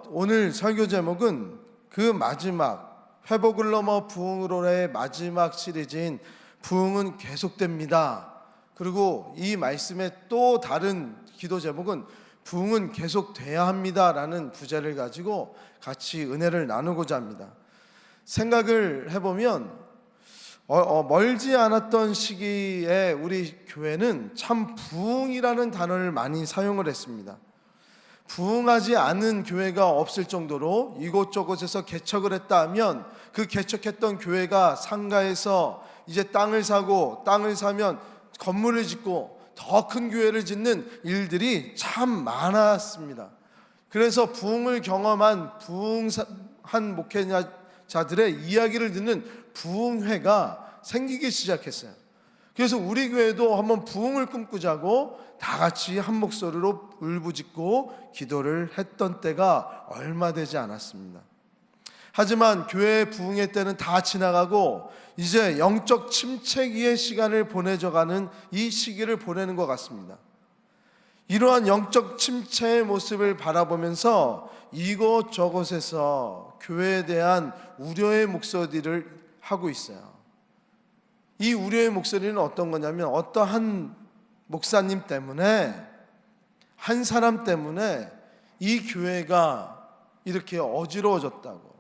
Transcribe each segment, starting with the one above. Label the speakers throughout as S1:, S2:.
S1: 오늘 설교 제목은 그 마지막 회복을 넘어 부흥으로의 마지막 시리즈인 부흥은 계속됩니다. 그리고 이 말씀의 또 다른 기도 제목은 부흥은 계속돼야 합니다라는 부제를 가지고 같이 은혜를 나누고자 합니다. 생각을 해보면 멀지 않았던 시기에 우리 교회는 참 부흥이라는 단어를 많이 사용을 했습니다. 부흥하지 않은 교회가 없을 정도로 이곳저곳에서 개척을 했다 하면 그 개척했던 교회가 상가에서 이제 땅을 사고 땅을 사면 건물을 짓고 더 큰 교회를 짓는 일들이 참 많았습니다. 그래서 부흥을 경험한 부흥한 목회자들의 이야기를 듣는 부흥회가 생기기 시작했어요. 그래서 우리 교회도 한번 부흥을 꿈꾸자고 다 같이 한 목소리로 울부짖고 기도를 했던 때가 얼마 되지 않았습니다. 하지만 교회의 부흥의 때는 다 지나가고 이제 영적 침체기의 시간을 보내져가는 이 시기를 보내는 것 같습니다. 이러한 영적 침체의 모습을 바라보면서 이곳저곳에서 교회에 대한 우려의 목소리를 하고 있어요. 이 우려의 목소리는 어떤 거냐면 어떠한 목사님 때문에, 한 사람 때문에 이 교회가 이렇게 어지러워졌다고,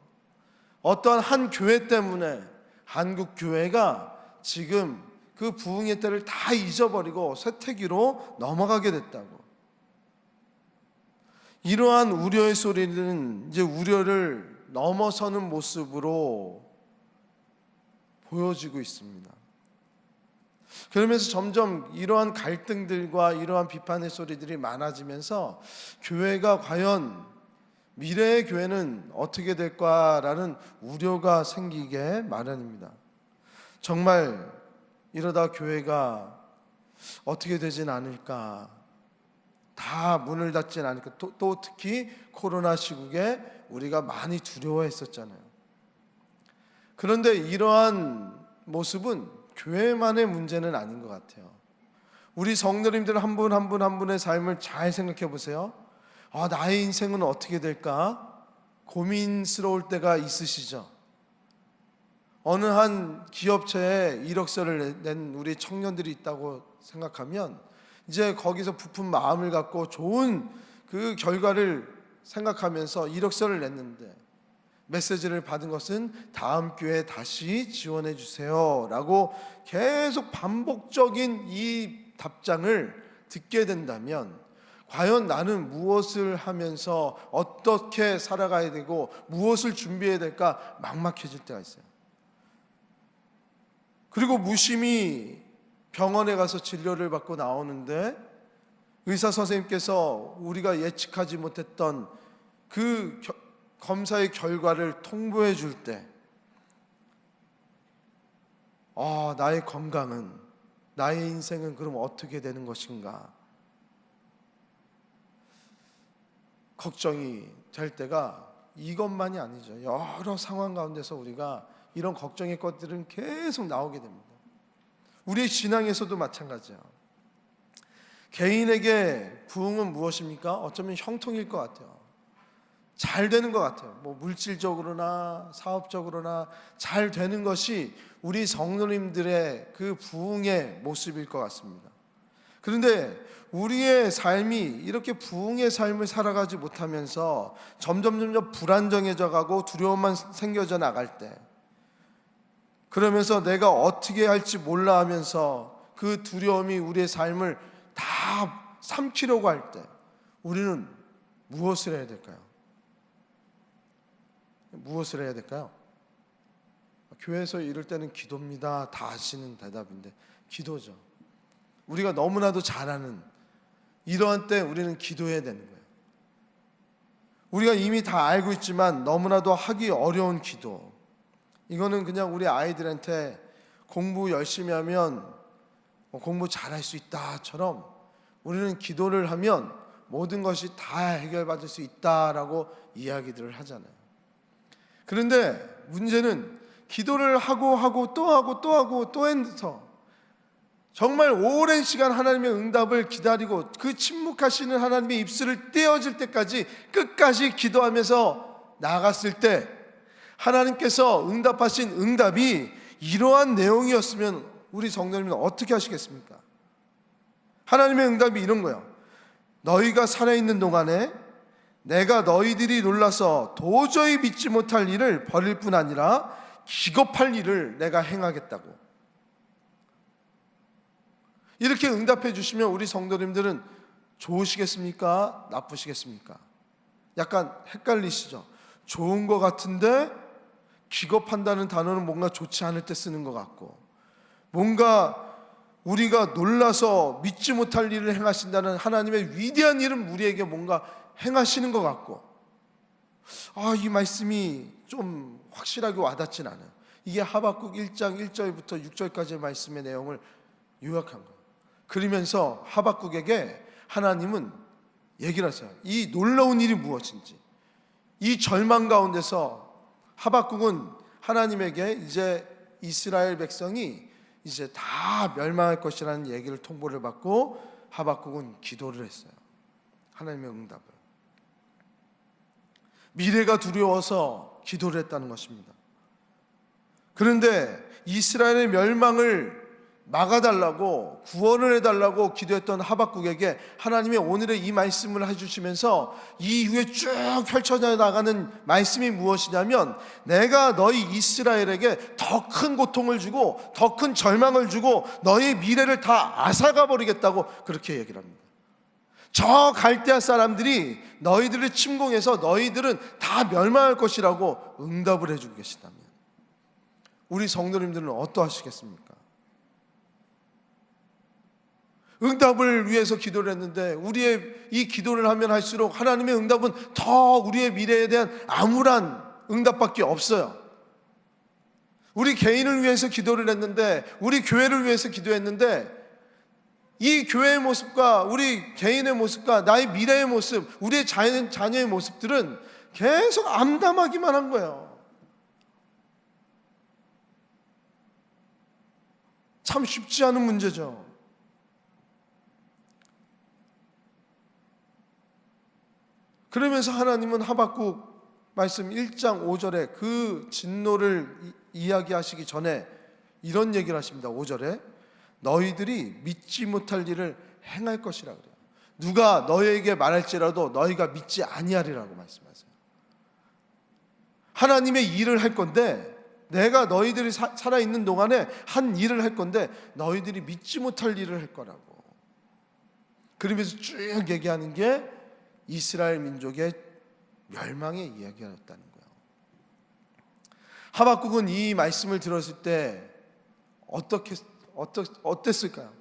S1: 어떤 한 교회 때문에 한국 교회가 지금 그 부흥의 때를 다 잊어버리고 쇠퇴기로 넘어가게 됐다고. 이러한 우려의 소리는 이제 우려를 넘어서는 모습으로 보여지고 있습니다. 그러면서 점점 이러한 갈등들과 이러한 비판의 소리들이 많아지면서 교회가 과연 미래의 교회는 어떻게 될까라는 우려가 생기게 마련입니다. 정말 이러다 교회가 어떻게 되진 않을까, 다 문을 닫진 않을까. 또 특히 코로나 시국에 우리가 많이 두려워했었잖아요. 그런데 이러한 모습은 교회만의 문제는 아닌 것 같아요. 우리 성도님들 한 분 한 분 한 분의 삶을 잘 생각해 보세요. 나의 인생은 어떻게 될까? 고민스러울 때가 있으시죠? 어느 한 기업체에 이력서를 낸 우리 청년들이 있다고 생각하면 이제 거기서 부푼 마음을 갖고 좋은 그 결과를 생각하면서 이력서를 냈는데 메시지를 받은 것은 다음 기회에 다시 지원해 주세요 라고 계속 반복적인 이 답장을 듣게 된다면 과연 나는 무엇을 하면서 어떻게 살아가야 되고 무엇을 준비해야 될까 막막해질 때가 있어요. 그리고 무심히 병원에 가서 진료를 받고 나오는데 의사 선생님께서 우리가 예측하지 못했던 그 검사의 결과를 통보해 줄 때 나의 건강은, 나의 인생은 그럼 어떻게 되는 것인가 걱정이 될 때가 이것만이 아니죠. 여러 상황 가운데서 우리가 이런 걱정의 것들은 계속 나오게 됩니다. 우리의 신앙에서도 마찬가지예요. 개인에게 부흥은 무엇입니까? 어쩌면 형통일 것 같아요. 잘 되는 것 같아요. 물질적으로나 사업적으로나 잘 되는 것이 우리 성도님들의 그 부흥의 모습일 것 같습니다. 그런데 우리의 삶이 이렇게 부흥의 삶을 살아가지 못하면서 점점 불안정해져 가고 두려움만 생겨져 나갈 때, 그러면서 내가 어떻게 할지 몰라 하면서 그 두려움이 우리의 삶을 다 삼키려고 할 때 우리는 무엇을 해야 될까요? 무엇을 해야 될까요? 교회에서 이럴 때는 기도입니다. 다 아시는 대답인데 기도죠. 우리가 너무나도 잘 아는 이러한 때 우리는 기도해야 되는 거예요. 우리가 이미 다 알고 있지만 너무나도 하기 어려운 기도, 이거는 그냥 우리 아이들한테 공부 열심히 하면 공부 잘할 수 있다처럼 우리는 기도를 하면 모든 것이 다 해결받을 수 있다라고 이야기들을 하잖아요. 그런데 문제는 기도를 하고 또 해서 정말 오랜 시간 하나님의 응답을 기다리고 그 침묵하시는 하나님의 입술을 떼어질 때까지 끝까지 기도하면서 나갔을 때 하나님께서 응답하신 응답이 이러한 내용이었으면 우리 성도님은 어떻게 하시겠습니까? 하나님의 응답이 이런 거예요. 너희가 살아있는 동안에 내가 너희들이 놀라서 도저히 믿지 못할 일을 벌일 뿐 아니라 기겁할 일을 내가 행하겠다고. 이렇게 응답해 주시면 우리 성도님들은 좋으시겠습니까? 나쁘시겠습니까? 약간 헷갈리시죠? 좋은 것 같은데 기겁한다는 단어는 뭔가 좋지 않을 때 쓰는 것 같고, 뭔가 우리가 놀라서 믿지 못할 일을 행하신다는 하나님의 위대한 일은 우리에게 뭔가 행하시는 것 같고, 이 말씀이 좀 확실하게 와닿진 않아요. 이게 하박국 1장 1절부터 6절까지의 말씀의 내용을 요약한 거예요. 그러면서 하박국에게 하나님은 얘기를 하세요. 이 놀라운 일이 무엇인지. 이 절망 가운데서 하박국은 하나님에게 이제 이스라엘 백성이 이제 다 멸망할 것이라는 얘기를 통보를 받고 하박국은 기도를 했어요. 하나님의 응답을. 미래가 두려워서 기도를 했다는 것입니다. 그런데 이스라엘의 멸망을 막아달라고, 구원을 해달라고 기도했던 하박국에게 하나님이 오늘의 이 말씀을 해주시면서 이후에 쭉 펼쳐져 나가는 말씀이 무엇이냐면, 내가 너희 이스라엘에게 더 큰 고통을 주고 더 큰 절망을 주고 너희 미래를 다 앗아가 버리겠다고 그렇게 얘기를 합니다. 저 갈대아 사람들이 너희들을 침공해서 너희들은 다 멸망할 것이라고 응답을 해주고 계시다면 우리 성도님들은 어떠하시겠습니까? 응답을 위해서 기도를 했는데 우리의 이 기도를 하면 할수록 하나님의 응답은 더 우리의 미래에 대한 암울한 응답밖에 없어요. 우리 개인을 위해서 기도를 했는데, 우리 교회를 위해서 기도했는데, 이 교회의 모습과 우리 개인의 모습과 나의 미래의 모습, 우리의 자녀의 모습들은 계속 암담하기만 한 거예요. 참 쉽지 않은 문제죠. 그러면서 하나님은 하박국 말씀 1장 5절에 그 진노를 이야기하시기 전에 이런 얘기를 하십니다. 5절에 너희들이 믿지 못할 일을 행할 것이라 그래요. 누가 너희에게 말할지라도 너희가 믿지 아니하리라고 말씀하세요. 하나님의 일을 할 건데, 내가 너희들이 살아있는 동안에 한 일을 할 건데 너희들이 믿지 못할 일을 할 거라고. 그러면서 쭉 얘기하는 게 이스라엘 민족의 멸망의 이야기였다는 거예요. 하박국은 이 말씀을 들었을 때 어땠을까요?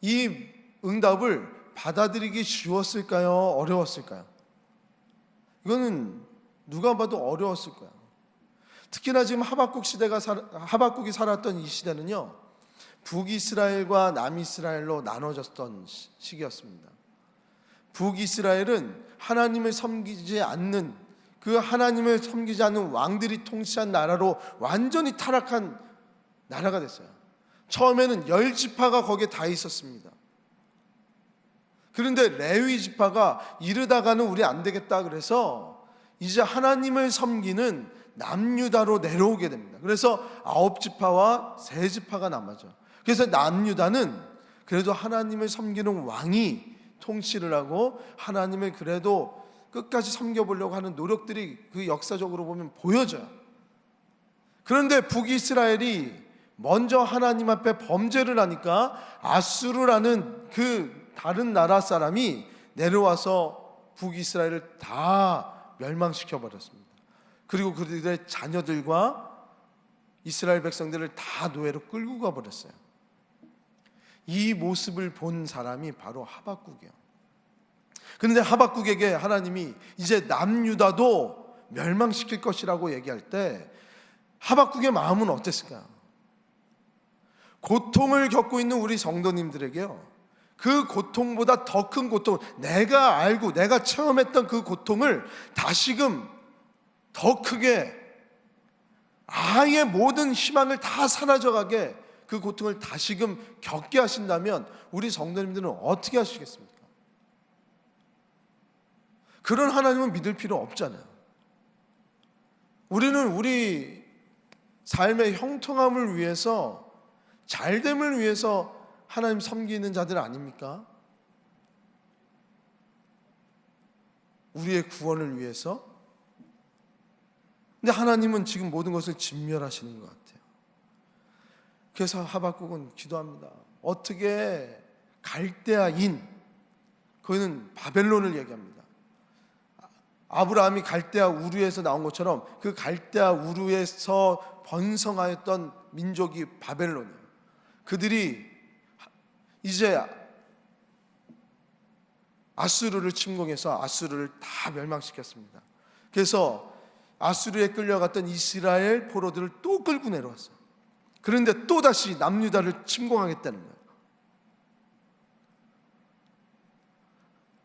S1: 이 응답을 받아들이기 쉬웠을까요? 어려웠을까요? 이거는 누가 봐도 어려웠을 거예요. 특히나 지금 하박국이 살았던 이 시대는요, 북이스라엘과 남이스라엘로 나눠졌던 시기였습니다. 북이스라엘은 하나님을 섬기지 않는 왕들이 통치한 나라로 완전히 타락한 나라가 됐어요. 처음에는 10지파가 거기에 다 있었습니다. 그런데 레위 지파가 이르다가는 우리 안 되겠다 그래서 이제 하나님을 섬기는 남유다로 내려오게 됩니다. 그래서 9지파와 3지파가 남아져. 그래서 남유다는 그래도 하나님을 섬기는 왕이 통치를 하고 하나님을 그래도 끝까지 섬겨보려고 하는 노력들이 그 역사적으로 보면 보여져요. 그런데 북이스라엘이 먼저 하나님 앞에 범죄를 하니까 아수르라는 그 다른 나라 사람이 내려와서 북이스라엘을 다 멸망시켜 버렸습니다. 그리고 그들의 자녀들과 이스라엘 백성들을 다 노예로 끌고 가버렸어요. 이 모습을 본 사람이 바로 하박국이에요. 그런데 하박국에게 하나님이 이제 남유다도 멸망시킬 것이라고 얘기할 때 하박국의 마음은 어땠을까요? 고통을 겪고 있는 우리 성도님들에게요, 그 고통보다 더 큰 고통, 내가 알고 내가 체험했던 그 고통을 다시금 더 크게, 아예 모든 희망을 다 사라져가게 그 고통을 다시금 겪게 하신다면 우리 성도님들은 어떻게 하시겠습니까? 그런 하나님은 믿을 필요 없잖아요. 우리는 우리 삶의 형통함을 위해서, 잘됨을 위해서 하나님 섬기는 자들 아닙니까? 우리의 구원을 위해서. 근데 하나님은 지금 모든 것을 진멸하시는 것 같아요. 그래서 하박국은 기도합니다. 어떻게 갈대아인, 그거는 바벨론을 얘기합니다. 아브라함이 갈대아 우르에서 나온 것처럼 그 갈대아 우르에서 번성하였던 민족이 바벨론이에요. 그들이 이제 아수르를 침공해서 아수르를 다 멸망시켰습니다. 그래서 아수르에 끌려갔던 이스라엘 포로들을 또 끌고 내려왔어요. 그런데 또다시 남유다를 침공하겠다는 거예요.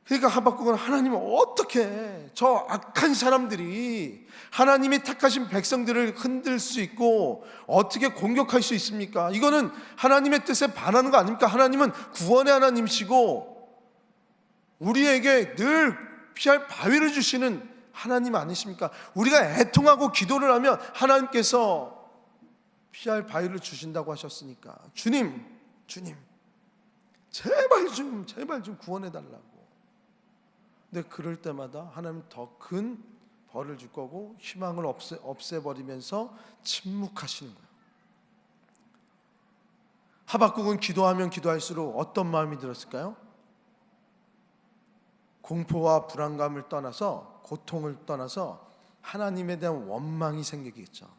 S1: 그러니까 하박국은 하나님은 어떻게 저 악한 사람들이 하나님이 택하신 백성들을 흔들 수 있고 어떻게 공격할 수 있습니까? 이거는 하나님의 뜻에 반하는 거 아닙니까? 하나님은 구원의 하나님이시고 우리에게 늘 피할 바위를 주시는 하나님 아니십니까? 우리가 애통하고 기도를 하면 하나님께서 피할 바위를 주신다고 하셨으니까 주님 제발 좀 구원해 달라고. 근데 그럴 때마다 하나님 더 큰 벌을 줄 거고 희망을 없애버리면서 침묵하시는 거예요. 하박국은 기도하면 기도할수록 어떤 마음이 들었을까요? 공포와 불안감을 떠나서, 고통을 떠나서 하나님에 대한 원망이 생기겠죠.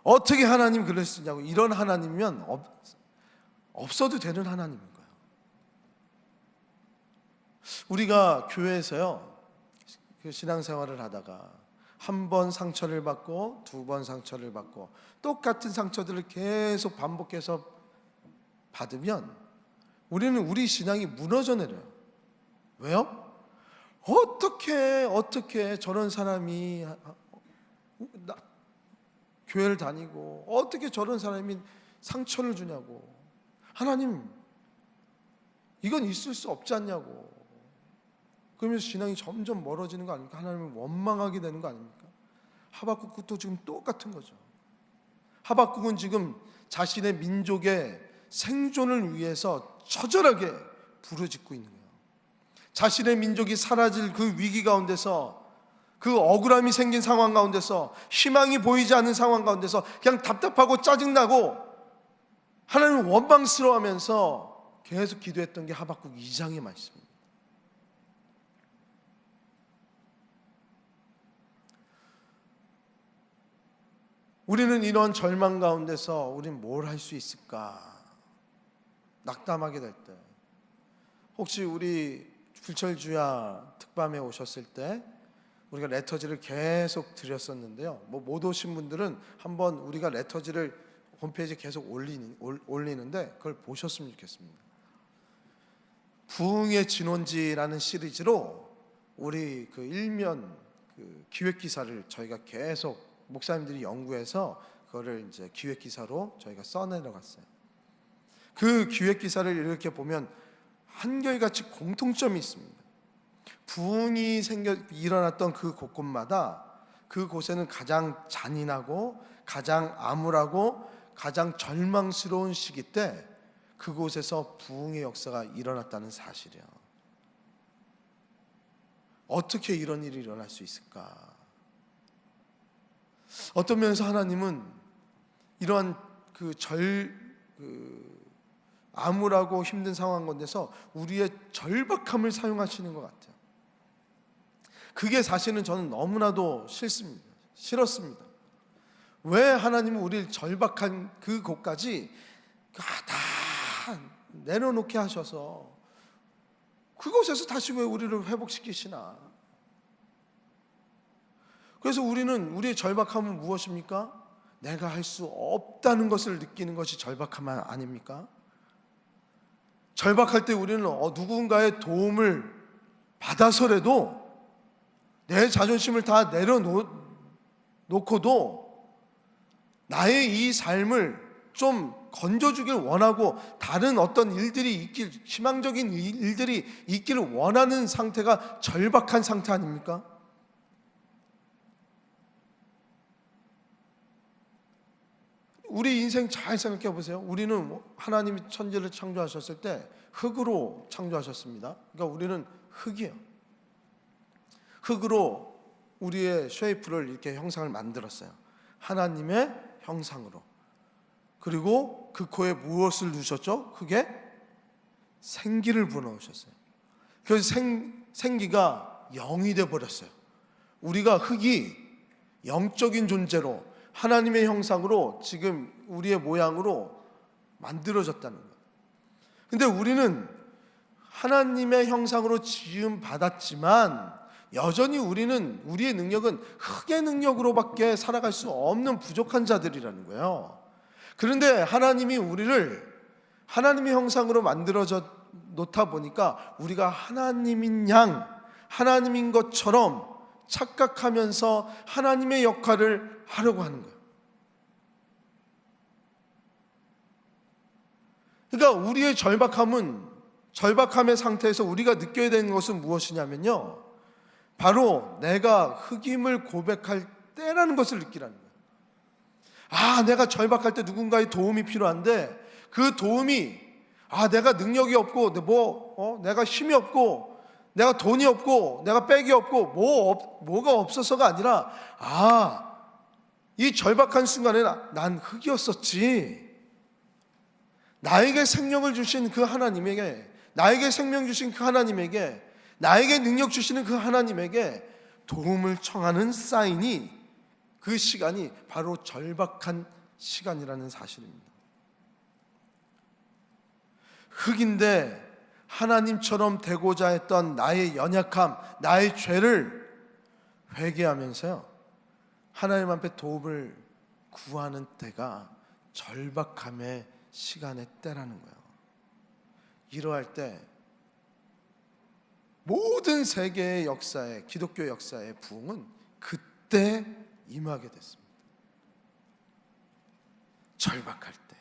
S1: 어떻게 하나님 그럴 수 있냐고. 이런 하나님이면 없어도 되는 하나님인 거예요. 우리가 교회에서요, 그 신앙생활을 하다가 한 번 상처를 받고 두 번 상처를 받고 똑같은 상처들을 계속 반복해서 받으면 우리는 우리 신앙이 무너져 내려요. 왜요? 어떻게 저런 사람이 교회를 다니고 어떻게 저런 사람이 상처를 주냐고. 하나님, 이건 있을 수 없지 않냐고. 그러면서 신앙이 점점 멀어지는 거 아닙니까? 하나님을 원망하게 되는 거 아닙니까? 하박국도 지금 똑같은 거죠. 하박국은 지금 자신의 민족의 생존을 위해서 처절하게 부르짖고 있는 거예요. 자신의 민족이 사라질 그 위기 가운데서, 그 억울함이 생긴 상황 가운데서, 희망이 보이지 않는 상황 가운데서 그냥 답답하고 짜증나고 하나님을 원망스러워하면서 계속 기도했던 게 하박국 2장의 말씀입니다. 우리는 이런 절망 가운데서 우리는 뭘 할 수 있을까 낙담하게 될 때, 혹시 우리 불철주야 특밤에 오셨을 때 우리가 레터지를 계속 드렸었는데요, 못 오신 분들은 한번 우리가 레터지를 홈페이지에 계속 올리는데 그걸 보셨으면 좋겠습니다. 부흥의 진원지라는 시리즈로 우리 그 일면 그 기획 기사를 저희가 계속 목사님들이 연구해서 그거를 이제 기획 기사로 저희가 써내려갔어요. 그 기획 기사를 이렇게 보면 한결같이 공통점이 있습니다. 부흥이 일어났던 그 곳곳마다 그곳에는 가장 잔인하고 가장 암울하고 가장 절망스러운 시기 때 그곳에서 부흥의 역사가 일어났다는 사실이에요. 어떻게 이런 일이 일어날 수 있을까? 어떤 면에서 하나님은 이러한 암울하고 힘든 상황 가운데서 우리의 절박함을 사용하시는 것 같아요. 그게 사실은 저는 너무나도 싫었습니다. 왜 하나님은 우리를 절박한 그곳까지 다 내려놓게 하셔서 그곳에서 다시 왜 우리를 회복시키시나? 그래서 우리의 절박함은 무엇입니까? 내가 할 수 없다는 것을 느끼는 것이 절박함 아닙니까? 절박할 때 우리는 누군가의 도움을 받아서라도 내 자존심을 다 내려놓고도 나의 이 삶을 좀 건져주길 원하고 다른 어떤 일들이 있길, 희망적인 일들이 있기를 원하는 상태가 절박한 상태 아닙니까? 우리 인생 잘 생각해 보세요. 우리는 하나님이 천지를 창조하셨을 때 흙으로 창조하셨습니다. 그러니까 우리는 흙이에요. 흙으로 우리의 쉐이프를 이렇게 형상을 만들었어요. 하나님의 형상으로. 그리고 그 코에 무엇을 넣으셨죠? 흙에 생기를 부어넣으셨어요. 그래서 생기가 영이 되어 버렸어요. 우리가 흙이 영적인 존재로 하나님의 형상으로 지금 우리의 모양으로 만들어졌다는 거예요. 근데 우리는 하나님의 형상으로 지음 받았지만 여전히 우리는, 우리의 능력은 흙의 능력으로밖에 살아갈 수 없는 부족한 자들이라는 거예요. 그런데 하나님이 우리를 하나님의 형상으로 만들어져 놓다 보니까 우리가 하나님인 양, 하나님인 것처럼 착각하면서 하나님의 역할을 하려고 하는 거예요. 그러니까 우리의 절박함의 상태에서 우리가 느껴야 되는 것은 무엇이냐면요, 바로 내가 흙임을 고백할 때라는 것을 느끼라는 거예요. 내가 절박할 때 누군가의 도움이 필요한데 그 도움이 내가 능력이 없고 내가 힘이 없고 내가 돈이 없고 내가 백이 없고 뭐가 없어서가 아니라 이 절박한 순간에 난 흙이었었지. 나에게 생명을 주신 그 하나님에게, 나에게 생명 주신 그 하나님에게, 나에게 능력 주시는 그 하나님에게 도움을 청하는 사인이, 그 시간이 바로 절박한 시간이라는 사실입니다. 흙인데 하나님처럼 되고자 했던 나의 연약함, 나의 죄를 회개하면서요, 하나님 앞에 도움을 구하는 때가 절박함의 시간의 때라는 거예요. 이러할 때 모든 세계의 역사에, 기독교 역사의 부흥은 그때 임하게 됐습니다. 절박할 때.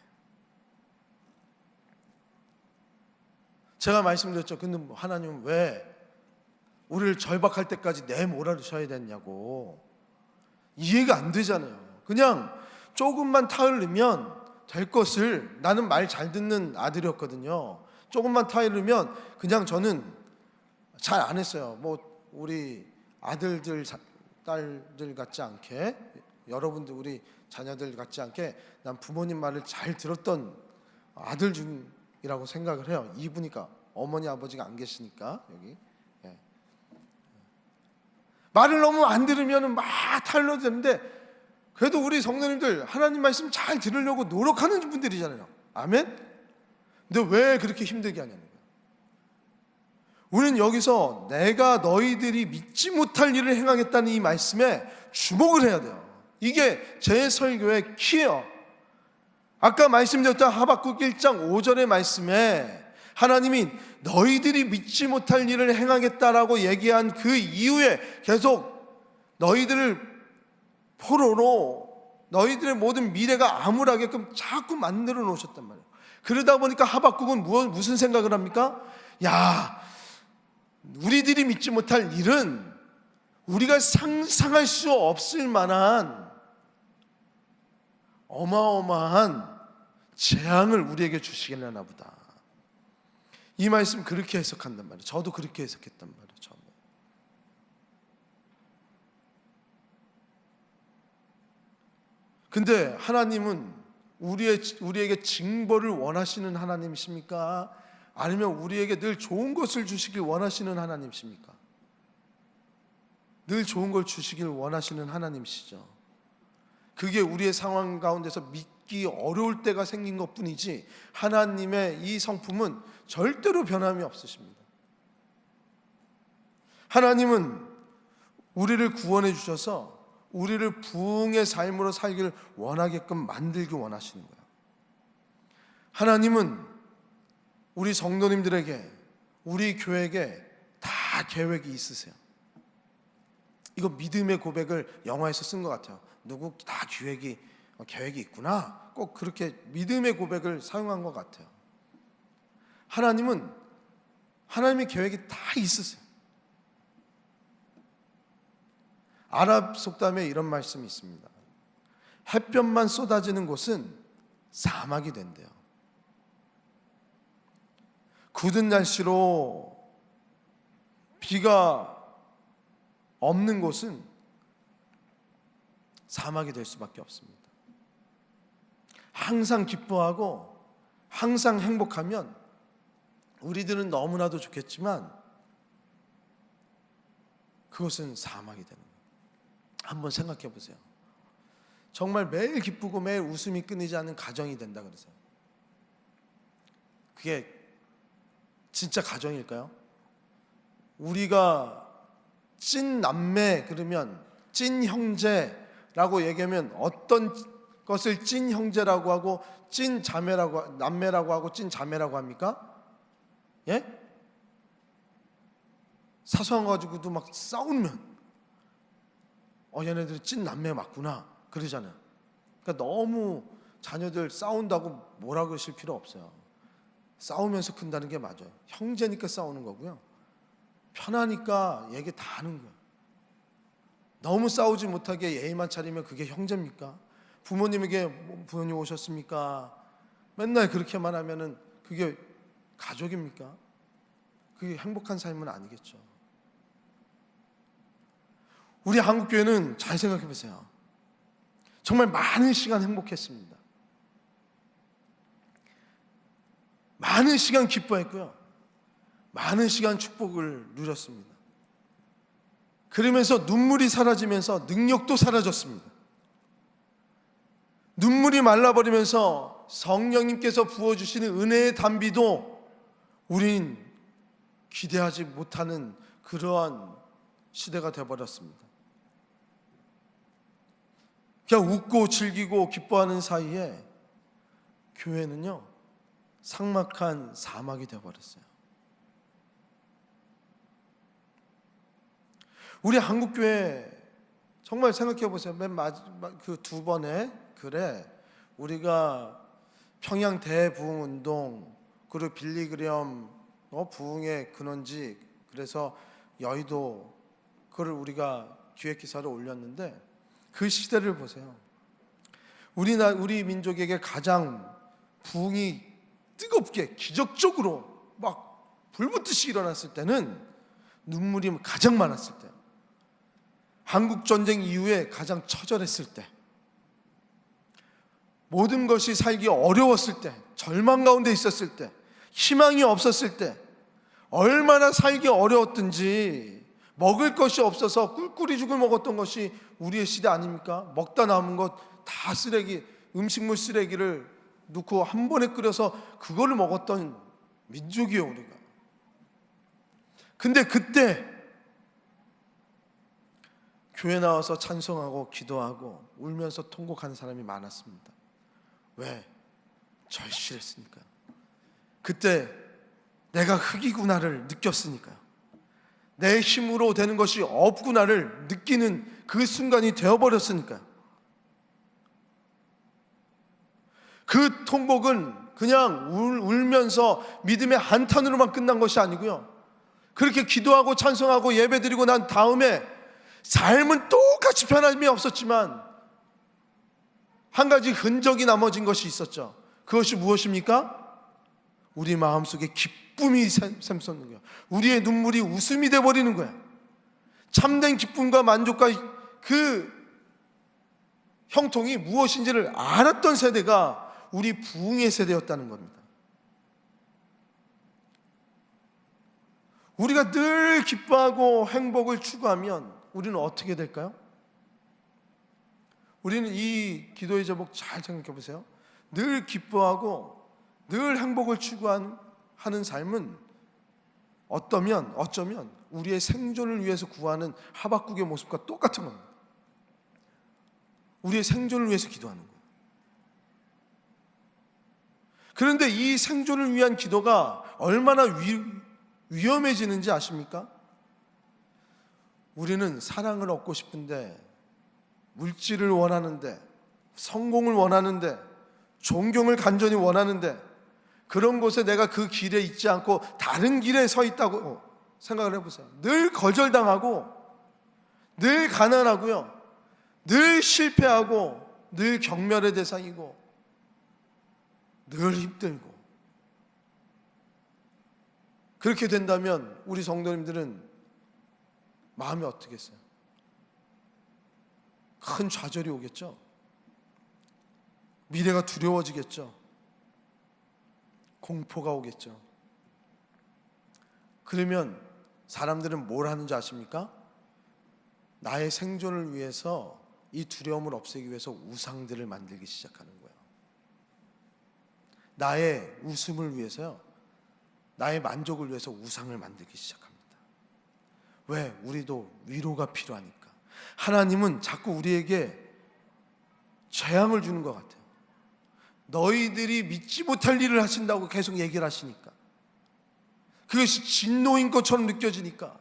S1: 제가 말씀드렸죠. 근데 하나님은 왜 우리를 절박할 때까지 내몰아주셔야 됐냐고. 이해가 안 되잖아요. 그냥 조금만 타흘르면 될 것을, 나는 말 잘 듣는 아들이었거든요. 조금만 타흘르면 그냥 저는 잘 안 했어요. 우리 아들들, 딸들 같지 않게, 여러분들 우리 자녀들 같지 않게 난 부모님 말을 잘 들었던 아들 중이라고 생각을 해요. 이분이니까, 어머니 아버지가 안 계시니까 여기. 말을 너무 안 들으면 막 타일러도 되는데, 그래도 우리 성도님들 하나님 말씀 잘 들으려고 노력하는 분들이잖아요. 아멘? 근데 왜 그렇게 힘들게 하냐는 거예요. 우리는 여기서 내가 너희들이 믿지 못할 일을 행하겠다는 이 말씀에 주목을 해야 돼요. 이게 제 설교의 키예요. 아까 말씀드렸던 하박국 1장 5절의 말씀에 하나님이 너희들이 믿지 못할 일을 행하겠다라고 얘기한 그 이후에 계속 너희들을 포로로, 너희들의 모든 미래가 암울하게끔 자꾸 만들어 놓으셨단 말이에요. 그러다 보니까 하박국은 무슨 생각을 합니까? 우리들이 믿지 못할 일은 우리가 상상할 수 없을 만한 어마어마한 재앙을 우리에게 주시겠나 보다. 이 말씀 그렇게 해석한단 말이에요. 저도 그렇게 해석했단 말이에요. 처음에. 근데 하나님은 우리에게 징벌을 원하시는 하나님이십니까? 아니면 우리에게 늘 좋은 것을 주시길 원하시는 하나님이십니까? 늘 좋은 걸 주시길 원하시는 하나님이시죠. 그게 우리의 상황 가운데서 믿기 어려울 때가 생긴 것뿐이지, 하나님의 이 성품은 절대로 변함이 없으십니다. 하나님은 우리를 구원해 주셔서 우리를 부흥의 삶으로 살기를 원하게끔 만들기 원하시는 거예요. 하나님은 우리 성도님들에게, 우리 교회에게 다 계획이 있으세요. 이거 믿음의 고백을 영화에서 쓴 것 같아요. 누구 다 계획이 계획이 있구나. 꼭 그렇게 믿음의 고백을 사용한 것 같아요. 하나님의 계획이 다 있으세요. 아랍 속담에 이런 말씀이 있습니다. 햇볕만 쏟아지는 곳은 사막이 된대요. 굳은 날씨로 비가 없는 곳은 사막이 될 수밖에 없습니다. 항상 기뻐하고 항상 행복하면 우리들은 너무나도 좋겠지만 그것은 사막이 되는 거예요. 한번 생각해 보세요. 정말 매일 기쁘고 매일 웃음이 끊이지 않는 가정이 된다 그러세요. 그게 진짜 가정일까요? 우리가 찐 남매 그러면 찐 형제라고 얘기하면 어떤 것을 찐 형제라고 하고 찐 자매라고 남매라고 하고 찐 자매라고 합니까? 예? 사소한 거 가지고도 막 싸우면 얘네들이 찐 남매 맞구나 그러잖아요. 그러니까 너무 자녀들 싸운다고 뭐라 그러실 필요 없어요. 싸우면서 큰다는 게 맞아요. 형제니까 싸우는 거고요. 편하니까 얘기 다 하는 거예요. 너무 싸우지 못하게 예의만 차리면 그게 형제입니까? 부모님에게 부모님 오셨습니까? 맨날 그렇게만 하면은 그게 가족입니까? 그게 행복한 삶은 아니겠죠. 우리 한국교회는 잘 생각해 보세요. 정말 많은 시간 행복했습니다. 많은 시간 기뻐했고요. 많은 시간 축복을 누렸습니다. 그러면서 눈물이 사라지면서 능력도 사라졌습니다. 눈물이 말라버리면서 성령님께서 부어주시는 은혜의 단비도 우린 기대하지 못하는 그러한 시대가 되어버렸습니다. 그냥 웃고 즐기고 기뻐하는 사이에 교회는요 삭막한 사막이 되어버렸어요. 우리 한국교회 정말 생각해 보세요. 맨 마지막 그 두 번의 글에 우리가 평양 대부흥운동 그리고 빌리그램 부흥의 근원지 그래서 여의도 그걸 우리가 기획기사를 올렸는데 그 시대를 보세요. 우리 민족에게 가장 부흥이 뜨겁게 기적적으로 막 불붙듯이 일어났을 때는 눈물이 가장 많았을 때, 한국전쟁 이후에 가장 처절했을 때, 모든 것이 살기 어려웠을 때, 절망 가운데 있었을 때, 희망이 없었을 때, 얼마나 살기 어려웠든지 먹을 것이 없어서 꿀꿀이 죽을 먹었던 것이 우리의 시대 아닙니까? 먹다 남은 것 다 쓰레기, 음식물 쓰레기를 넣고 한 번에 끓여서 그거를 먹었던 민족이에요 우리가. 근데 그때 교회 나와서 찬송하고 기도하고 울면서 통곡하는 사람이 많았습니다. 왜? 절실했으니까요. 그때 내가 흙이구나를 느꼈으니까요. 내 힘으로 되는 것이 없구나를 느끼는 그 순간이 되어버렸으니까요. 그 통곡은 그냥 울면서 믿음의 한탄으로만 끝난 것이 아니고요, 그렇게 기도하고 찬송하고 예배드리고 난 다음에 삶은 똑같이 변함이 없었지만 한 가지 흔적이 남아진 것이 있었죠. 그것이 무엇입니까? 우리 마음속에 기쁨이 샘솟는 거예요. 우리의 눈물이 웃음이 되어버리는 거예요. 참된 기쁨과 만족과 그 형통이 무엇인지를 알았던 세대가 우리 부흥의 세대였다는 겁니다. 우리가 늘 기뻐하고 행복을 추구하면 우리는 어떻게 될까요? 우리는 이 기도의 제목 잘 생각해 보세요. 늘 기뻐하고 늘 행복을 추구하는 삶은 어쩌면 우리의 생존을 위해서 구하는 하박국의 모습과 똑같은 겁니다. 우리의 생존을 위해서 기도하는 거예요. 그런데 이 생존을 위한 기도가 얼마나 위험해지는지 아십니까? 우리는 사랑을 얻고 싶은데, 물질을 원하는데, 성공을 원하는데, 존경을 간절히 원하는데, 그런 곳에 내가 그 길에 있지 않고 다른 길에 서 있다고 생각을 해보세요. 늘 거절당하고, 늘 가난하고요, 늘 실패하고, 늘 경멸의 대상이고, 늘 힘들고. 그렇게 된다면 우리 성도님들은 마음이 어떻겠어요? 큰 좌절이 오겠죠. 미래가 두려워지겠죠. 공포가 오겠죠. 그러면 사람들은 뭘 하는지 아십니까? 나의 생존을 위해서, 이 두려움을 없애기 위해서 우상들을 만들기 시작하는 거예요. 나의 웃음을 위해서요, 나의 만족을 위해서 우상을 만들기 시작합니다. 왜? 우리도 위로가 필요하니까. 하나님은 자꾸 우리에게 재앙을 주는 것 같아요. 너희들이 믿지 못할 일을 하신다고 계속 얘기를 하시니까, 그것이 진노인 것처럼 느껴지니까,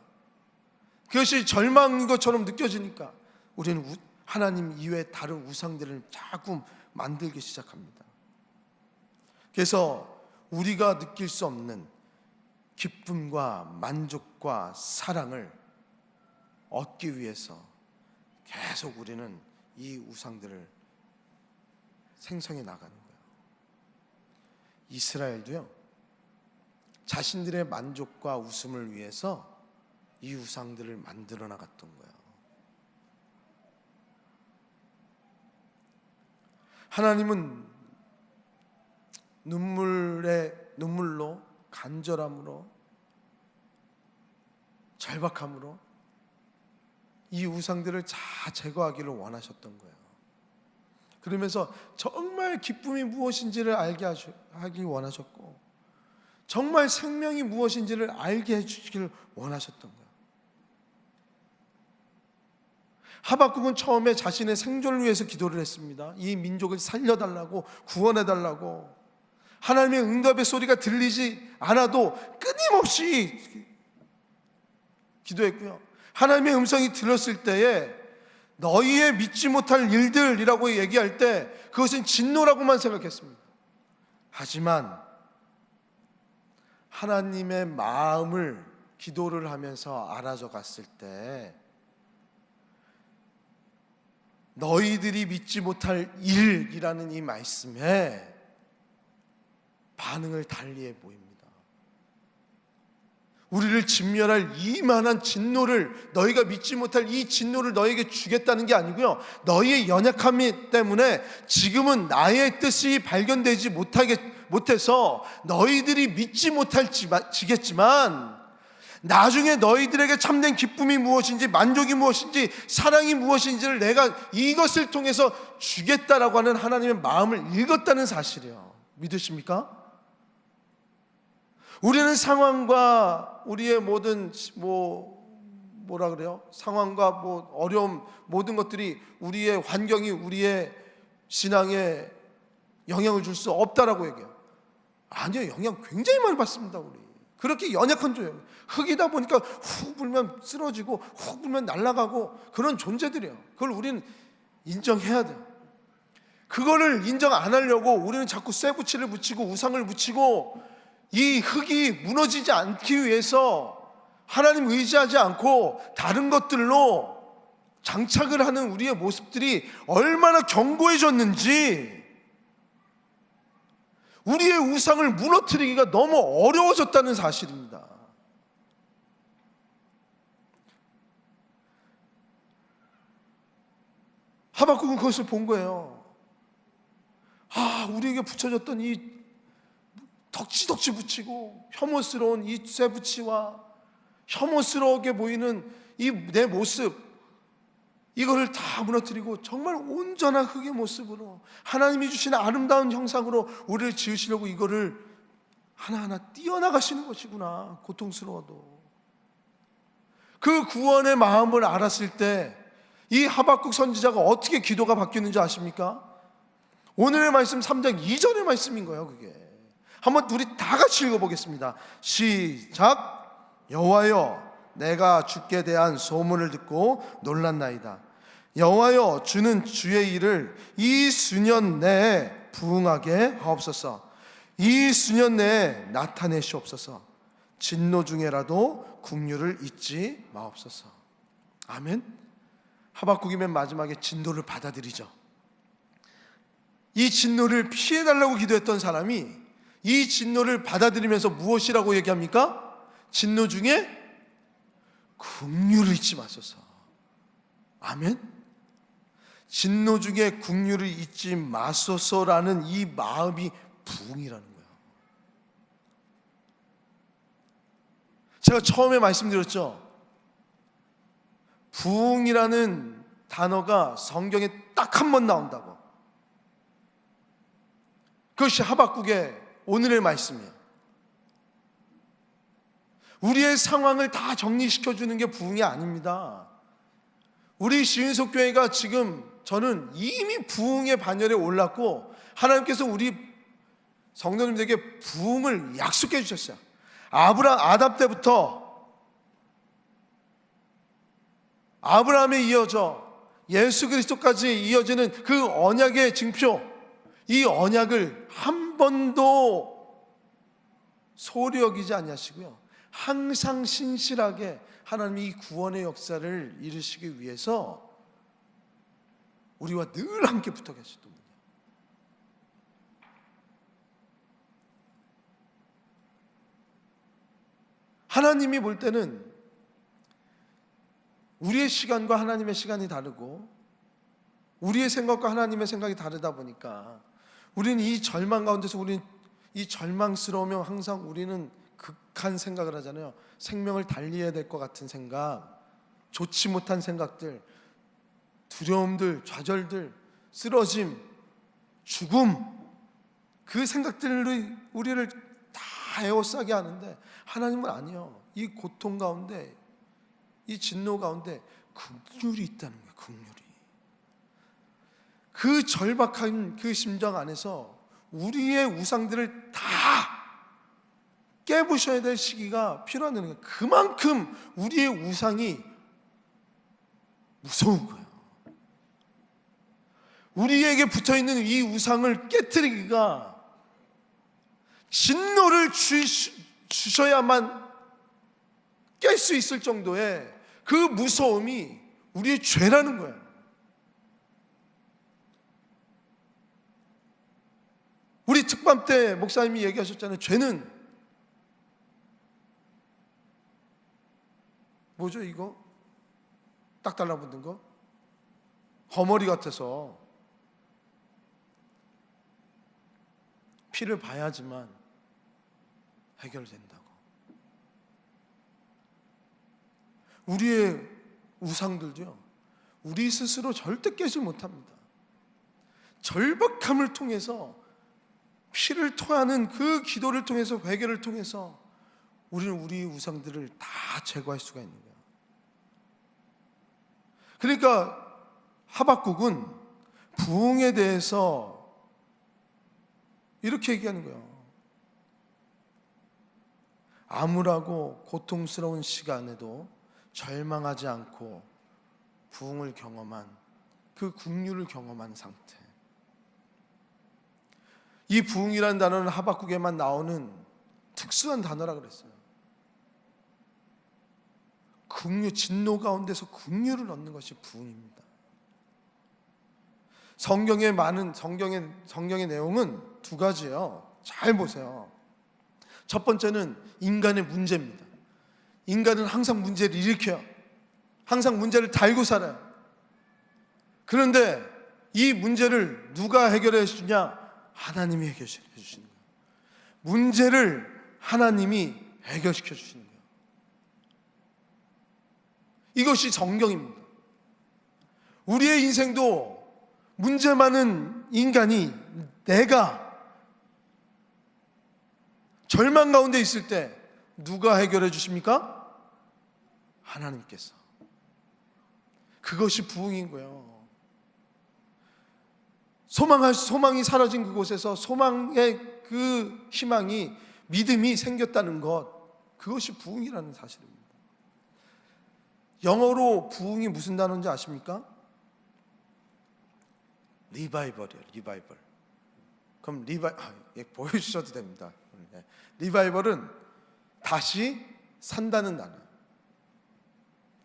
S1: 그것이 절망인 것처럼 느껴지니까 우리는 하나님 이외에 다른 우상들을 자꾸 만들기 시작합니다. 그래서 우리가 느낄 수 없는 기쁨과 만족과 사랑을 얻기 위해서 계속 우리는 이 우상들을 생성해 나가는 거예요. 이스라엘도요, 자신들의 만족과 웃음을 위해서 이 우상들을 만들어 나갔던 거예요. 하나님은 눈물로, 간절함으로, 절박함으로 이 우상들을 다 제거하기를 원하셨던 거예요. 그러면서 정말 기쁨이 무엇인지를 알게 하기 원하셨고, 정말 생명이 무엇인지를 알게 해주시기를 원하셨던 거예요. 하박국은 처음에 자신의 생존을 위해서 기도를 했습니다. 이 민족을 살려달라고, 구원해달라고. 하나님의 응답의 소리가 들리지 않아도 끊임없이 기도했고요, 하나님의 음성이 들렸을 때에 너희의 믿지 못할 일들이라고 얘기할 때 그것은 진노라고만 생각했습니다. 하지만 하나님의 마음을 기도를 하면서 알아져 갔을 때, 너희들이 믿지 못할 일이라는 이 말씀에 반응을 달리해 보입니다. 우리를 진멸할 이만한 진노를, 너희가 믿지 못할 이 진노를 너희에게 주겠다는 게 아니고요, 너희의 연약함 때문에 지금은 나의 뜻이 발견되지 못해서 너희들이 믿지 못할지겠지만, 나중에 너희들에게 참된 기쁨이 무엇인지, 만족이 무엇인지, 사랑이 무엇인지를 내가 이것을 통해서 주겠다라고 하는 하나님의 마음을 읽었다는 사실이에요. 믿으십니까? 우리는 상황과 우리의 모든 상황과 어려움, 모든 것들이, 우리의 환경이 우리의 신앙에 영향을 줄 수 없다라고 얘기해요. 아니요, 영향 굉장히 많이 받습니다. 우리 그렇게 연약한 존재, 흙이다 보니까 훅 불면 쓰러지고 훅 불면 날아가고 그런 존재들이에요. 그걸 우리는 인정해야 돼요. 그거를 인정 안 하려고 우리는 자꾸 쇠붙이를 붙이고 우상을 붙이고, 이 흙이 무너지지 않기 위해서 하나님 의지하지 않고 다른 것들로 장착을 하는 우리의 모습들이 얼마나 견고해졌는지, 우리의 우상을 무너뜨리기가 너무 어려워졌다는 사실입니다. 하박국은 그것을 본 거예요. 우리에게 붙여졌던 이 덕지덕지 붙이고 혐오스러운 이 쇠붙이와 혐오스러우게 보이는 이 내 모습, 이거를 다 무너뜨리고 정말 온전한 흙의 모습으로 하나님이 주신 아름다운 형상으로 우리를 지으시려고 이거를 하나하나 띄어나가시는 것이구나. 고통스러워도 그 구원의 마음을 알았을 때 이 하박국 선지자가 어떻게 기도가 바뀌었는지 아십니까? 오늘의 말씀 3장 2절의 말씀인 거예요. 그게 한번 우리 다 같이 읽어보겠습니다. 시작. 여호와여, 내가 주께 대한 소문을 듣고 놀랐나이다. 여호와여 주는 주의 일을 이 수년 내에 부응하게 하옵소서. 이 수년 내에 나타내시옵소서. 진노 중에라도 긍휼을 잊지 마옵소서. 아멘. 하박국이 맨 마지막에 진노를 받아들이죠. 이 진노를 피해달라고 기도했던 사람이 이 진노를 받아들이면서 무엇이라고 얘기합니까? 진노 중에 긍휼을 잊지 마소서. 아멘. 진노 중에 긍휼을 잊지 마소서라는 이 마음이 부흥이라는 거예요. 제가 처음에 말씀드렸죠. 부흥이라는 단어가 성경에 딱 한 번 나온다고. 그것이 하박국의 오늘의 말씀이에요. 우리의 상황을 다 정리시켜주는 게 부흥이 아닙니다. 우리 시은속교회가 지금 저는 이미 부흥의 반열에 올랐고 하나님께서 우리 성도님들에게 부흥을 약속해 주셨어요. 아담 때부터 아브라함에 이어져 예수 그리스도까지 이어지는 그 언약의 징표, 이 언약을 한 번도 소홀히 여기지 아니하시고요, 항상 신실하게 하나님이 이 구원의 역사를 이루시기 위해서 우리와 늘 함께 붙어 계시던 분이에요. 하나님이 볼 때는 우리의 시간과 하나님의 시간이 다르고 우리의 생각과 하나님의 생각이 다르다 보니까 우리는 이 절망 가운데서 우리는 이 절망스러우면 항상 우리는 극한 생각을 하잖아요. 생명을 달리해야 될 것 같은 생각, 좋지 못한 생각들, 두려움들, 좌절들, 쓰러짐, 죽음, 그 생각들이 우리를 다 에워싸게 하는데 하나님은 아니요. 이 고통 가운데, 이 진노 가운데 긍휼이 있다는 거예요. 긍휼이. 그 절박한 그 심정 안에서 우리의 우상들을 다 깨부셔야 될 시기가 필요하다는 거예요. 그만큼 우리의 우상이 무서운 거예요. 우리에게 붙어있는 이 우상을 깨트리기가 진노를 주셔야만 깰 수 있을 정도의 그 무서움이 우리의 죄라는 거예요. 우리 특밤 때 목사님이 얘기하셨잖아요. 죄는 뭐죠 이거? 딱 달라붙는 거? 거머리 같아서 피를 봐야지만 해결된다고. 우리의 우상들도요, 우리 스스로 절대 깨지 못합니다. 절박함을 통해서, 피를 토하는 그 기도를 통해서, 회개를 통해서 우리는 우리의 우상들을 다 제거할 수가 있는 거예요. 그러니까 하박국은 부흥에 대해서 이렇게 얘기하는 거예요. 암울하고 고통스러운 시간에도 절망하지 않고 부흥을 경험한, 그 긍휼을 경험한 상태. 이 부흥이라는 단어는 하박국에만 나오는 특수한 단어라 그랬어요. 긍휼, 진노 가운데서 긍휼을 얻는 것이 부흥입니다. 성경의 내용은 두 가지예요. 잘 보세요. 첫 번째는 인간의 문제입니다. 인간은 항상 문제를 일으켜요. 항상 문제를 달고 살아요. 그런데 이 문제를 누가 해결해 주냐? 하나님이 해결해 주시는 거예요. 문제를 하나님이 해결시켜 주시는 거예요. 이것이 성경입니다. 우리의 인생도 문제 많은 인간이, 내가 절망 가운데 있을 때 누가 해결해 주십니까? 하나님께서. 그것이 부흥인 거예요. 소망이 사라진 그곳에서 소망의 그 희망이, 믿음이 생겼다는 것, 그것이 부흥이라는 사실입니다. 영어로 부흥이 무슨 단어인지 아십니까? 리바이벌이에요. 리바이벌. 그럼 보여주셔도 됩니다. 리바이벌은 다시 산다는 단어.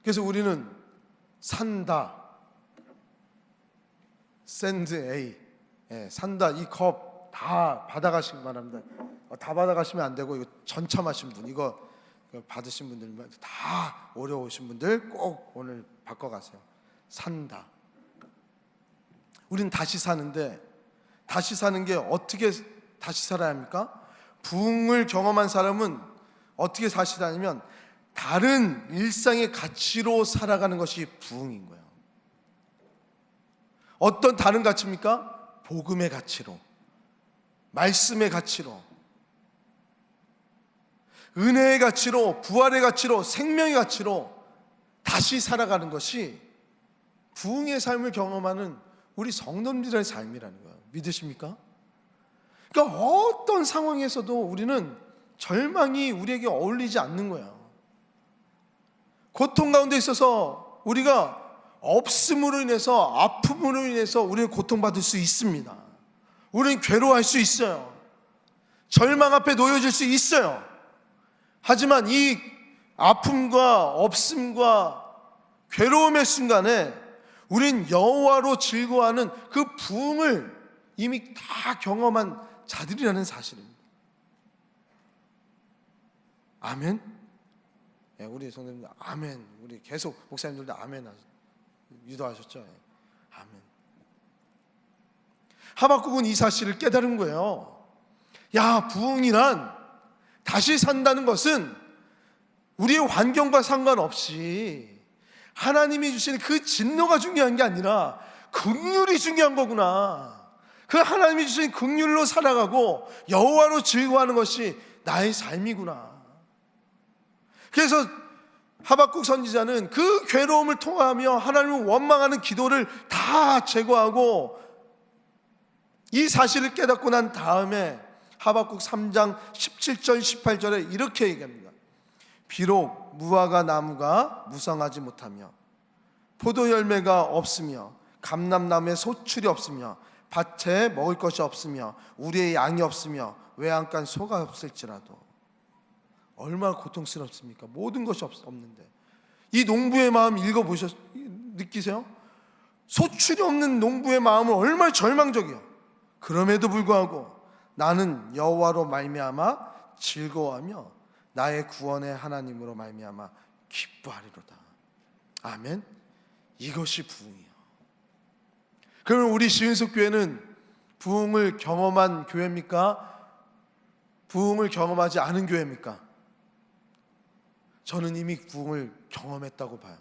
S1: 그래서 우리는 산다, 샌드 A, 산다. 이 컵 다 받아가시기 바랍니다. 다 받아가시면 안 되고, 이거 전참하신 분, 이거 받으신 분들, 다 어려우신 분들 꼭 오늘 바꿔가세요. 산다. 우리는 다시 사는데, 다시 사는 게 어떻게 다시 살아야 합니까? 부흥을 경험한 사람은 어떻게 다시 사냐면 다른 일상의 가치로 살아가는 것이 부흥인 거예요. 어떤 다른 가치입니까? 복음의 가치로, 말씀의 가치로, 은혜의 가치로, 부활의 가치로, 생명의 가치로 다시 살아가는 것이 부흥의 삶을 경험하는 우리 성도님들의 삶이라는 거예요. 믿으십니까? 그러니까 어떤 상황에서도 우리는 절망이 우리에게 어울리지 않는 거야. 고통 가운데 있어서 우리가 없음으로 인해서, 아픔으로 인해서 우리는 고통받을 수 있습니다. 우리는 괴로워할 수 있어요. 절망 앞에 놓여질 수 있어요. 하지만 이 아픔과 없음과 괴로움의 순간에 우린 여호와로 즐거워하는 그 부흥을 이미 다 경험한 자들이라는 사실입니다. 아멘. 우리 성도님들 아멘. 우리 계속 목사님들도 아멘 유도하셨죠. 아멘. 하박국은 이 사실을 깨달은 거예요. 야, 부흥이란, 다시 산다는 것은 우리의 환경과 상관없이 하나님이 주시는 그 진노가 중요한 게 아니라 긍휼이 중요한 거구나. 그 하나님이 주신 긍휼로 살아가고 여호와로 즐거워하는 것이 나의 삶이구나. 그래서 하박국 선지자는 그 괴로움을 통하며 하나님을 원망하는 기도를 다 제거하고 이 사실을 깨닫고 난 다음에 하박국 3장 17절 18절에 이렇게 얘기합니다. 비록 무화과 나무가 무성하지 못하며 포도 열매가 없으며 감람나무에 소출이 없으며 밭에 먹을 것이 없으며 우리의 양이 없으며 외양간 소가 없을지라도. 얼마나 고통스럽습니까? 모든 것이 없는데. 이 농부의 마음 느끼세요? 소출이 없는 농부의 마음은 얼마나 절망적이에요. 그럼에도 불구하고 나는 여호와로 말미암아 즐거워하며 나의 구원의 하나님으로 말미암아 기뻐하리로다. 아멘. 이것이 부흥이에요. 그러면 우리 시은석 교회는 부흥을 경험한 교회입니까? 부흥을 경험하지 않은 교회입니까? 저는 이미 부흥을 경험했다고 봐요.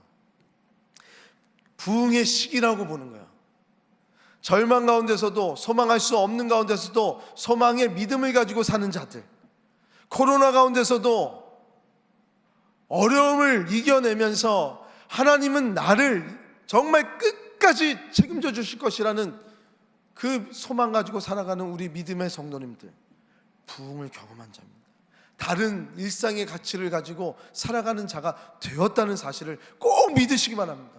S1: 부흥의 시기라고 보는 거예요. 절망 가운데서도, 소망할 수 없는 가운데서도 소망의 믿음을 가지고 사는 자들, 코로나 가운데서도 어려움을 이겨내면서 하나님은 나를 정말 끝까지 책임져 주실 것이라는 그 소망 가지고 살아가는 우리 믿음의 성도님들, 부흥을 경험한 자입니다. 다른 일상의 가치를 가지고 살아가는 자가 되었다는 사실을 꼭 믿으시기 바랍니다.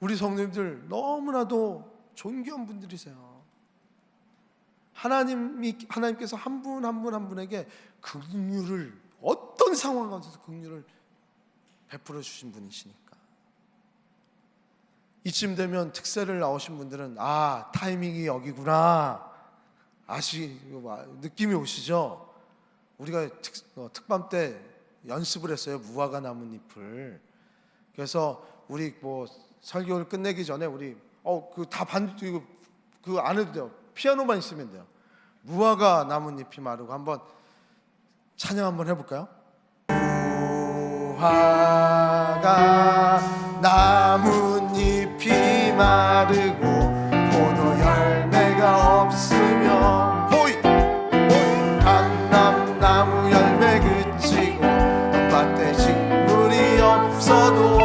S1: 우리 성도님들 너무나도 존귀한 분들이세요. 하나님께서 한 분 한 분 한 분에게 긍휼을, 어떤 상황 가운데서 긍휼을 베풀어 주신 분이시니까. 이쯤 되면 특세를 나오신 분들은 타이밍이 여기구나 느낌이 오시죠? 우리가 특밤 때 연습을 했어요. 무화과 나뭇잎을. 그래서 우리 설교를 끝내기 전에 우리 그 안 해도 돼요. 피아노만 있으면 돼요. 무화과 나뭇잎이 마르고 한번 찬양 한번 해볼까요? 무화과 나뭇잎이 마르고 포도 열매가 없으며 감람나무 열매 그치고 텃밭에 식물이 없어도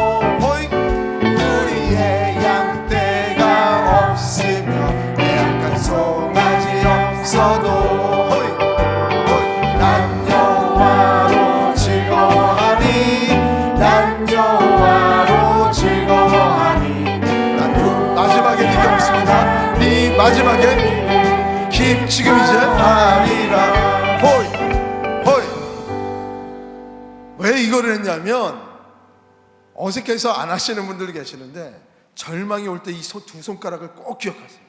S1: 우리의 양떼가 없으며 외양간 송아지 없어도 난 여호와로 즐거워하니 난 여호와로 즐거워하니 마지막에 지금 이제 하리라 호이 호이. 왜 이거를 했냐면 어색해서 안 하시는 분들이 계시는데 절망이 올 때 이 두 손가락을 꼭 기억하세요.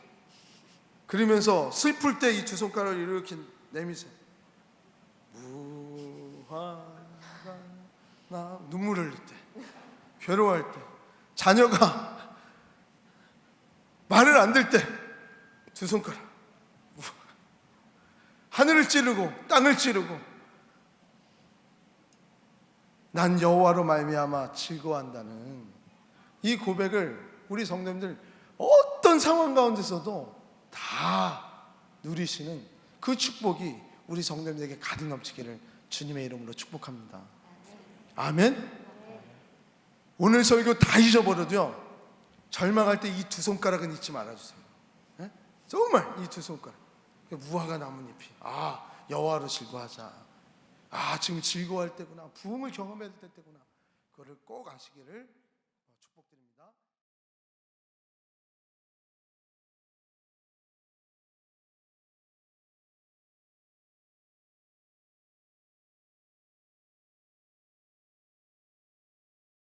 S1: 그러면서 슬플 때 이 두 손가락을 이렇게 내미세요. 무화과나 눈물 흘릴 때, 괴로워할 때, 자녀가 말을 안 들 때 두 손가락, 하늘을 찌르고 땅을 찌르고 난 여호와로 말미암아 즐거워한다는 이 고백을 우리 성도님들 어떤 상황 가운데서도 다 누리시는 그 축복이 우리 성도님들에게 가득 넘치기를 주님의 이름으로 축복합니다. 아멘. 오늘 설교 다 잊어버려도요, 절망할 때 이 두 손가락은 잊지 말아주세요. 네? 정말 이 두 손가락, 무화과 나뭇잎이 여호와로 즐거워하자. 지금 즐거워할 때구나, 부흥을 경험해야 될 때구나. 그거를 꼭 아시기를